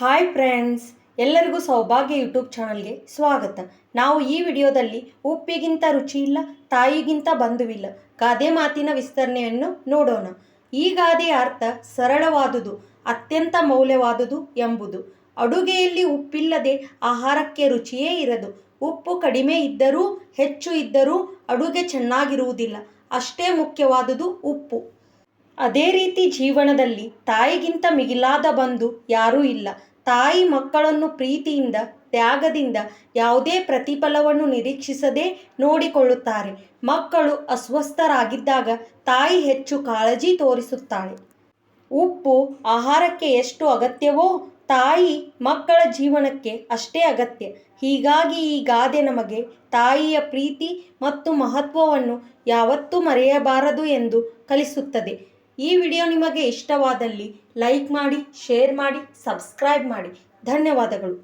Hi friends, ಎಲ್ಲರಿಗೂ ಸೌಭಾಗ್ಯ YouTube ಚಾನಲ್ಗೆ ಸ್ವಾಗತ. ನಾವು ಈ ವಿಡಿಯೋದಲ್ಲಿ ಉಪ್ಪಿಗಿಂತ ರುಚಿ ಇಲ್ಲ, ತಾಯಿಗಿಂತ ಬಂಧುವಿಲ್ಲ ಗಾದೆ ಮಾತಿನ ವಿಸ್ತರಣೆಯನ್ನು ನೋಡೋಣ. ಈ ಗಾದೆಯ ಅರ್ಥ ಸರಳವಾದುದು, ಅತ್ಯಂತ ಮೌಲ್ಯವಾದುದು ಎಂಬುದು. ಅಡುಗೆಯಲ್ಲಿ ಉಪ್ಪಿಲ್ಲದೆ ಆಹಾರಕ್ಕೆ ರುಚಿಯೇ ಇರದು. ಉಪ್ಪು ಕಡಿಮೆ ಇದ್ದರೂ ಹೆಚ್ಚು ಇದ್ದರೂ ಅಡುಗೆ ಚೆನ್ನಾಗಿರುವುದಿಲ್ಲ. ಅಷ್ಟೇ ಮುಖ್ಯವಾದುದು ಉಪ್ಪು. ಅದೇ ರೀತಿ ಜೀವನದಲ್ಲಿ ತಾಯಿಗಿಂತ ಮಿಗಿಲಾದ ಬಂಧು ಯಾರೂ ಇಲ್ಲ. ತಾಯಿ ಮಕ್ಕಳನ್ನು ಪ್ರೀತಿಯಿಂದ, ತ್ಯಾಗದಿಂದ, ಯಾವುದೇ ಪ್ರತಿಫಲವನ್ನು ನಿರೀಕ್ಷಿಸದೆ ನೋಡಿಕೊಳ್ಳುತ್ತಾರೆ. ಮಕ್ಕಳು ಅಸ್ವಸ್ಥರಾಗಿದ್ದಾಗ ತಾಯಿ ಹೆಚ್ಚು ಕಾಳಜಿ ತೋರಿಸುತ್ತಾಳೆ. ಉಪ್ಪು ಆಹಾರಕ್ಕೆ ಎಷ್ಟು ಅಗತ್ಯವೋ ತಾಯಿ ಮಕ್ಕಳ ಜೀವನಕ್ಕೆ ಅಷ್ಟೇ ಅಗತ್ಯ. ಹೀಗಾಗಿ ಈ ಗಾದೆ ನಮಗೆ ತಾಯಿಯ ಪ್ರೀತಿ ಮತ್ತು ಮಹತ್ವವನ್ನು ಯಾವತ್ತೂ ಮರೆಯಬಾರದು ಎಂದು ಕಲಿಸುತ್ತದೆ. ಈ ವಿಡಿಯೋ ನಿಮಗೆ ಇಷ್ಟವಾದಲ್ಲಿ ಲೈಕ್ ಮಾಡಿ, ಶೇರ್ ಮಾಡಿ, ಸಬ್ಸ್ಕ್ರೈಬ್ ಮಾಡಿ. ಧನ್ಯವಾದಗಳು.